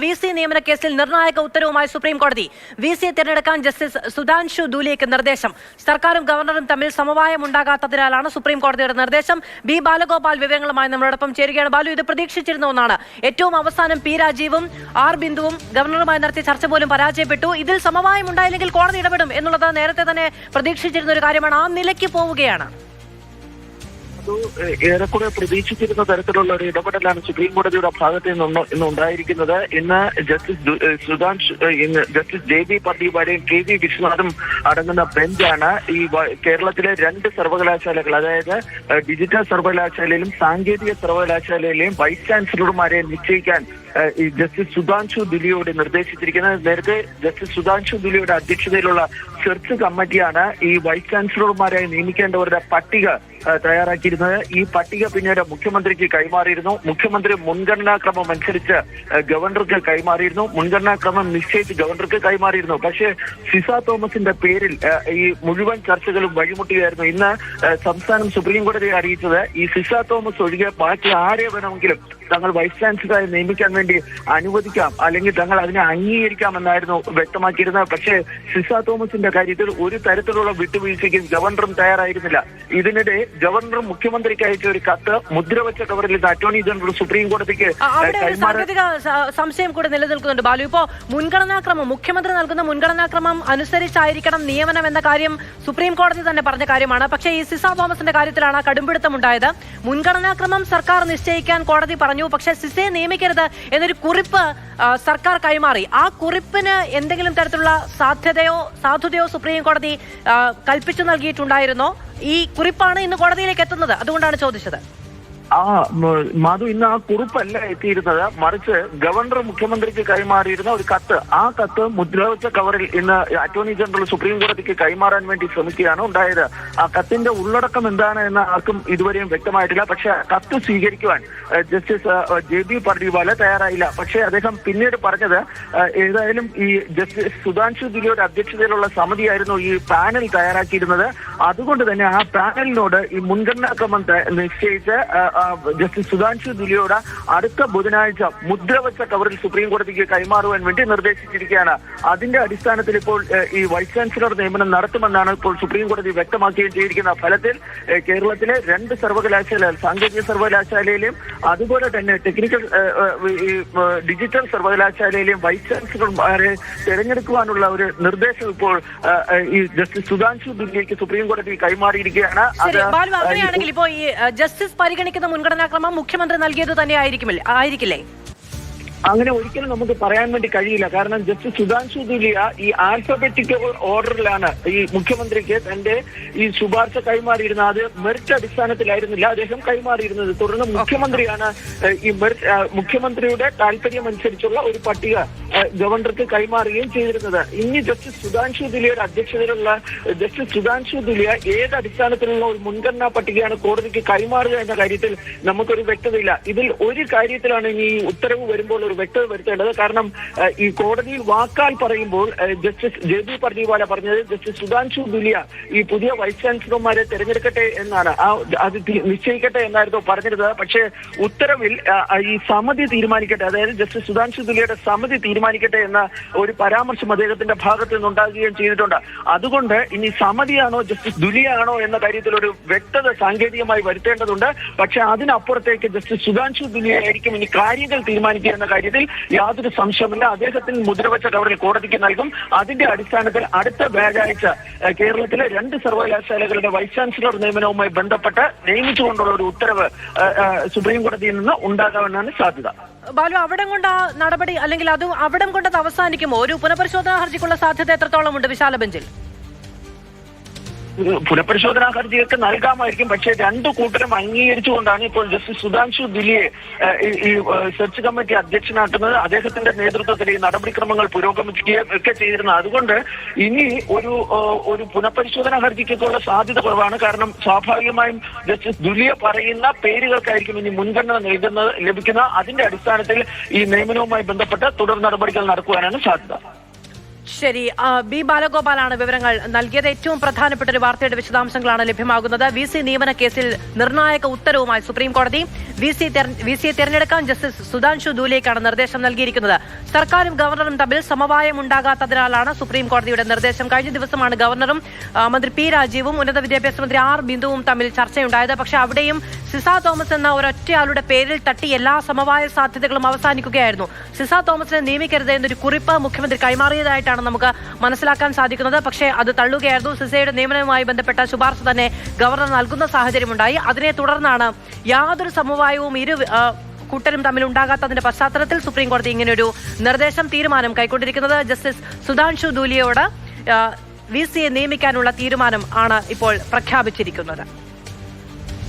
VC നിയമന കേസിൽ നിർണായക ഉത്തരവുമായി സുപ്രീം കോടതി. VC തിരഞ്ഞെടുക്കാൻ ജസ്റ്റിസ് സുധാൻഷു ദൂലിയയ്ക്ക് നിർദ്ദേശം. സർക്കാരും ഗവർണറും തമ്മിൽ സമവായമുണ്ടാകാത്തതിനാലാണ് സുപ്രീം കോടതിയുടെ നിർദ്ദേശം. ബി ബാലഗോപാൽ വിവരങ്ങളുമായി നമ്മളോടൊപ്പം ചേരുകയാണ്. ബാലു, ഇത് പ്രതീക്ഷിച്ചിരുന്ന ഒന്നാണ്. ഏറ്റവും അവസാനം പി രാജീവും ആർ ബിന്ദുവും ഗവർണറുമായി നടത്തിയ ചർച്ച പോലും പരാജയപ്പെട്ടു. ഇതിൽ സമവായം ഉണ്ടായില്ലെങ്കിൽ കോടതി ഇടപെടും എന്നുള്ളത് നേരത്തെ തന്നെ പ്രതീക്ഷിച്ചിരുന്ന ഒരു കാര്യമാണ്. ആ നിലയ്ക്ക് പോവുകയാണ്. ഏറെക്കുറെ പ്രതീക്ഷിച്ചിരുന്ന തരത്തിലുള്ള ഒരു ഇടപെടലാണ് സുപ്രീം കോടതിയുടെ ഭാഗത്ത് ഇന്ന് ഉണ്ടായിരിക്കുന്നത്. ഇന്ന് ജസ്റ്റിസ് JB പർദീവാലയും KV വിശ്വനാഥും അടങ്ങുന്ന ബെഞ്ചാണ് ഈ കേരളത്തിലെ 2 സർവകലാശാലകൾ, അതായത് ഡിജിറ്റൽ സർവകലാശാലയിലും സാങ്കേതിക സർവകലാശാലയിലെയും വൈസ് ചാൻസലർമാരെ നിശ്ചയിക്കാൻ ഈ ജസ്റ്റിസ് സുധാൻഷു ദുലിയോട് നിർദ്ദേശിച്ചിരിക്കുന്നത്. നേരത്തെ ജസ്റ്റിസ് സുധാൻഷു ദുലിയുടെ അധ്യക്ഷതയിലുള്ള സെർച്ച് കമ്മിറ്റിയാണ് ഈ വൈസ് ചാൻസലർമാരായി നിയമിക്കേണ്ടവരുടെ പട്ടിക തയ്യാറാക്കിയിരുന്നത്. ഈ പട്ടിക പിന്നീട് മുഖ്യമന്ത്രിക്ക് കൈമാറിയിരുന്നു. മുഖ്യമന്ത്രി മുൻഗണനാക്രമം അനുസരിച്ച് ഗവർണർക്ക് കൈമാറിയിരുന്നു. മുൻഗണനാക്രമം നിശ്ചയിച്ച് ഗവർണർക്ക് കൈമാറിയിരുന്നു. പക്ഷേ സിസ തോമസിന്റെ പേരിൽ ഈ മുഴുവൻ ചർച്ചകളും വഴിമുട്ടുകയായിരുന്നു. ഇന്ന് സംസ്ഥാനം സുപ്രീം കോടതിയെ അറിയിച്ചത് ഈ സിസ തോമസ് ഒഴികെ ബാക്കി ആരെ വേണമെങ്കിലും തങ്ങൾ വൈസ് ചാൻസലറായി നിയമിക്കാൻ വേണ്ടി അനുവദിക്കാം, അല്ലെങ്കിൽ തങ്ങൾ അതിനെ അംഗീകരിക്കാമെന്നായിരുന്നു വ്യക്തമാക്കിയിരുന്നത്. പക്ഷേ സിസ തോമസിന്റെ കാര്യത്തിൽ ഒരു തരത്തിലുള്ള വിട്ടുവീഴ്ചയ്ക്കും ഗവർണറും തയ്യാറായിരുന്നില്ല. ഇതിനിടെ ഗവർണർ മുഖ്യമന്ത്രിക്ക് അയച്ച ഒരു കത്ത് മുദ്രവെച്ച കവറിൽ നിന്ന് അറ്റോർണി ജനറൽ സുപ്രീം കോടതിക്ക് സാങ്കേതിക സംശയം കൂടെ നിലനിൽക്കുന്നുണ്ട്. ബാലു, ഇപ്പോ മുൻഗണനാക്രമം മുഖ്യമന്ത്രി നൽകുന്ന മുൻഗണനാക്രമം അനുസരിച്ചായിരിക്കണം നിയമനം എന്ന കാര്യം സുപ്രീം കോടതി തന്നെ പറഞ്ഞ കാര്യമാണ്. പക്ഷേ ഈ സിസ തോമസിന്റെ കാര്യത്തിലാണ് കടുംപിടുത്തമുണ്ടായത്. മുൻഗണനാക്രമം സർക്കാർ നിശ്ചയിക്കാൻ കോടതി പറഞ്ഞു, പക്ഷേ സിസയെ നിയമിക്കരുത് എന്നൊരു കുറിപ്പ് സർക്കാർ കൈമാറി. ആ കുറിപ്പിന് എന്തെങ്കിലും തരത്തിലുള്ള സാധുതയോ സുപ്രീം കോടതി കൽപ്പിച്ചു നൽകിയിട്ടുണ്ടായിരുന്നോ? ഈ കുറിപ്പാണ് ഇന്ന് കോടതിയിലേക്ക് എത്തുന്നത്, അതുകൊണ്ടാണ് ചോദിച്ചത്. മാധു, ഇന്ന് ആ കുറിപ്പല്ല എത്തിയിരുന്നത്, മറിച്ച് ഗവർണർ മുഖ്യമന്ത്രിക്ക് കൈമാറിയിരുന്ന ഒരു കത്ത്. ആ കത്ത് മുദ്രവെച്ച കവറിൽ ഇന്ന് അറ്റോർണി ജനറൽ സുപ്രീം കോടതിക്ക് കൈമാറാൻ വേണ്ടി ശ്രമിക്കുകയാണ് ഉണ്ടായത്. ആ കത്തിന്റെ ഉള്ളടക്കം എന്താണ് എന്ന് ആർക്കും ഇതുവരെയും വ്യക്തമായിട്ടില്ല. പക്ഷെ കത്ത് സ്വീകരിക്കുവാൻ ജസ്റ്റിസ് JB പർദീവാല തയ്യാറായില്ല. പക്ഷേ അദ്ദേഹം പിന്നീട് പറഞ്ഞത് ഏതായാലും ഈ ജസ്റ്റിസ് സുധാൻഷു ദുലിയുടെ അധ്യക്ഷതയിലുള്ള സമിതിയായിരുന്നു ഈ പാനൽ തയ്യാറാക്കിയിരുന്നത്. അതുകൊണ്ട് തന്നെ ആ പാനലിനോട് ഈ മുൻഗണനാക്രമം നിശ്ചയിച്ച് ജസ്റ്റിസ് സുധാൻഷു ദുലിയോട് അടുത്ത ബുധനാഴ്ച മുദ്രവെച്ച കവറിൽ സുപ്രീം കോടതിക്ക് കൈമാറുവാൻ വേണ്ടി നിർദ്ദേശിച്ചിരിക്കുകയാണ്. അതിന്റെ അടിസ്ഥാനത്തിൽ ഇപ്പോൾ ഈ വൈസ് ചാൻസലർ നിയമനം നടത്തുമെന്നാണ് ഇപ്പോൾ സുപ്രീം കോടതി വ്യക്തമാക്കുകയും ചെയ്തിരിക്കുന്ന. ഫലത്തിൽ കേരളത്തിലെ 2 സർവകലാശാലകൾ, സാങ്കേതിക സർവകലാശാലയിലെയും അതുപോലെ തന്നെ ടെക്നിക്കൽ ഡിജിറ്റൽ സർവകലാശാലയിലെയും വൈസ് ചാൻസലർമാരെ തിരഞ്ഞെടുക്കുവാനുള്ള ഒരു നിർദ്ദേശം ഇപ്പോൾ ഈ ജസ്റ്റിസ് സുധാൻഷു ദുലിയയ്ക്ക് സുപ്രീം കോടതി കൈമാറിയിരിക്കുകയാണ്. അങ്ങനെയാണെങ്കിൽ ഇപ്പോൾ ഈ ജസ്റ്റിസ് പരിഗണിക്കുന്ന മുൻഗണനാക്രമം മുഖ്യമന്ത്രി നൽകിയത് തന്നെ ആയിരിക്കില്ലേ? അങ്ങനെ ഒരിക്കലും നമുക്ക് പറയാൻ വേണ്ടി കഴിയില്ല. കാരണം ജസ്റ്റിസ് സുധാൻഷു ദുലിയ ഈ ആൽഫബറ്റിക്കൽ ഓർഡറിലാണ് ഈ മുഖ്യമന്ത്രിക്ക് തന്റെ ഈ ശുപാർശ കൈമാറിയിരുന്നത്. അത് മെറിറ്റ് അടിസ്ഥാനത്തിലായിരുന്നില്ല അദ്ദേഹം കൈമാറിയിരുന്നത്. തുടർന്ന് മുഖ്യമന്ത്രിയാണ് ഈ മുഖ്യമന്ത്രിയുടെ താല്പര്യം അനുസരിച്ചുള്ള ഒരു പട്ടിക ഗവർണർക്ക് കൈമാറുകയും ചെയ്തിരുന്നത്. ഇനി ജസ്റ്റിസ് സുധാൻഷു ദുലിയയുടെ അധ്യക്ഷതയിലുള്ള ജസ്റ്റിസ് സുധാൻഷു ദുലിയ ഏത് അടിസ്ഥാനത്തിലുള്ള ഒരു മുൻഗണനാ പട്ടികയാണ് കോടതിക്ക് കൈമാറുക എന്ന കാര്യത്തിൽ നമുക്കൊരു വ്യക്തതയില്ല. ഇതിൽ ഒരു കാര്യത്തിലാണ് ഇനി ഉത്തരവ് വരുമ്പോൾ ഒരു വ്യക്തത വരുത്തേണ്ടത്. കാരണം ഈ കോടതിയിൽ വാക്കാൽ പറയുമ്പോൾ ജസ്റ്റിസ് JB പർദീവാല പറഞ്ഞത് ജസ്റ്റിസ് സുധാൻഷു ദുലിയ ഈ പുതിയ വൈസ് ചാൻസലർമാരെ തിരഞ്ഞെടുക്കട്ടെ എന്നാണ്, അത് നിശ്ചയിക്കട്ടെ എന്നായിരുന്നു പറഞ്ഞിരുന്നത്. പക്ഷേ ഉത്തരവിൽ ഈ സമിതി തീരുമാനിക്കട്ടെ, അതായത് ജസ്റ്റിസ് സുധാൻഷു ദുലിയയുടെ സമിതി തീരുമാനിക്കട്ടെ എന്ന ഒരു പരാമർശം അദ്ദേഹത്തിന്റെ ഭാഗത്ത് നിന്നുണ്ടാകുകയും ചെയ്തിട്ടുണ്ട്. അതുകൊണ്ട് ഇനി സമിതിയാണോ ജസ്റ്റിസ് ദുലിയാണോ എന്ന കാര്യത്തിൽ ഒരു വ്യക്തത സാങ്കേതികമായി വരുത്തേണ്ടതുണ്ട്. പക്ഷെ അതിനപ്പുറത്തേക്ക് ജസ്റ്റിസ് സുധാൻഷു ദുലിയായിരിക്കും ഇനി കാര്യങ്ങൾ തീരുമാനിക്കുക എന്ന കാര്യത്തിൽ യാതൊരു സംശയമില്ല. അദ്ദേഹത്തിന് മുദ്രവെച്ച കവറിൽ കോടതിക്ക് നൽകും. അതിന്റെ അടിസ്ഥാനത്തിൽ അടുത്ത വ്യാഴാഴ്ച കേരളത്തിലെ 2 സർവകലാശാലകളുടെ വൈസ് ചാൻസലർ നിയമനവുമായി ബന്ധപ്പെട്ട് നിയമിച്ചുകൊണ്ടുള്ള ഒരു ഉത്തരവ് സുപ്രീം കോടതിയിൽ നിന്ന് ഉണ്ടാകാമെന്നാണ് സാധ്യത. ബാലു, അവിടം കൊണ്ട് ആ നടപടി അല്ലെങ്കിൽ അത് അവിടം കൊണ്ടത് അവസാനിക്കുമോ? ഒരു പുനഃപരിശോധനാ ഹർജിക്കുള്ള സാധ്യത എത്രത്തോളം ഉണ്ട് വിശാല ബെഞ്ചിൽ? പുനഃപരിശോധനാ ഹർജിയൊക്കെ നൽകാമായിരിക്കും. പക്ഷേ 2 കൂട്ടരും അംഗീകരിച്ചുകൊണ്ടാണ് ഇപ്പോൾ ജസ്റ്റിസ് സുധാൻഷു ദുലിയെ ഈ സെർച്ച് കമ്മിറ്റി അധ്യക്ഷനാക്കുന്നത്. അദ്ദേഹത്തിന്റെ നേതൃത്വത്തിൽ ഈ നടപടിക്രമങ്ങൾ പുരോഗമിക്കുകയും ഒക്കെ ചെയ്തിരുന്നത്. അതുകൊണ്ട് ഇനി ഒരു പുനഃപരിശോധനാ ഹർജിക്കൊക്കെയുള്ള സാധ്യത കുറവാണ്. കാരണം സ്വാഭാവികമായും ജസ്റ്റിസ് ദുലിയ പറയുന്ന പേരുകൾക്കായിരിക്കും ഇനി മുൻഗണന ലഭിക്കുന്ന. അതിന്റെ അടിസ്ഥാനത്തിൽ ഈ നിയമനവുമായി ബന്ധപ്പെട്ട് തുടർ നടപടികൾ നടക്കുവാനാണ് സാധ്യത. ശരി, ബി ബാലഗോപാലാണ് വിവരങ്ങൾ നൽകിയത്. ഏറ്റവും പ്രധാനപ്പെട്ട ഒരു വാർത്തയുടെ വിശദാംശങ്ങളാണ് ലഭ്യമാകുന്നത്. VC നിയമന കേസിൽ നിർണായക ഉത്തരവുമായി സുപ്രീം കോടതി. VCയെ തിരഞ്ഞെടുക്കാൻ ജസ്റ്റിസ് സുധാൻഷു ധൂലിയയ്ക്കാണ് നിർദ്ദേശം നൽകിയിരിക്കുന്നത്. സർക്കാരും ഗവർണറും തമ്മിൽ സമവായം ഉണ്ടാകാത്തതിനാലാണ് സുപ്രീം കോടതിയുടെ നിർദ്ദേശം. കഴിഞ്ഞ ദിവസമാണ് ഗവർണറും മന്ത്രി പി രാജീവും ഉന്നത വിദ്യാഭ്യാസ മന്ത്രി ആർ ബിന്ദുവും തമ്മിൽ ചർച്ചയുണ്ടായത്. പക്ഷേ അവിടെയും സിസ തോമസ് എന്ന ഒരൊറ്റയാളുടെ പേരിൽ തട്ടി എല്ലാ സമവായ സാധ്യതകളും അവസാനിക്കുകയായിരുന്നു. സിസ തോമസിനെ നിയമിക്കരുത് എന്നൊരു കുറിപ്പ് മുഖ്യമന്ത്രി കൈമാറിയതായിട്ടാണ് നമുക്ക് മനസ്സിലാക്കാൻ സാധിക്കുന്നത്. പക്ഷേ അത് തള്ളുകയായിരുന്നു. സിസയുടെ നിയമനവുമായി ബന്ധപ്പെട്ട ശുപാർശ തന്നെ ഗവർണർ നൽകുന്ന സാഹചര്യമുണ്ടായി. അതിനെ തുടർന്നാണ് യാതൊരു സമവായവും കൂട്ടരും തമ്മിൽ ഉണ്ടാകാത്തതിന്റെ പശ്ചാത്തലത്തിൽ സുപ്രീം കോടതി ഇങ്ങനെയൊരു തീരുമാനം കൈക്കൊണ്ടിരിക്കുന്നത്. ജസ്റ്റിസ് സുധാൻഷു ധൂലിയോട് VCയെ നിയമിക്കാനുള്ള തീരുമാനം ആണ് ഇപ്പോൾ പ്രഖ്യാപിച്ചിരിക്കുന്നത്.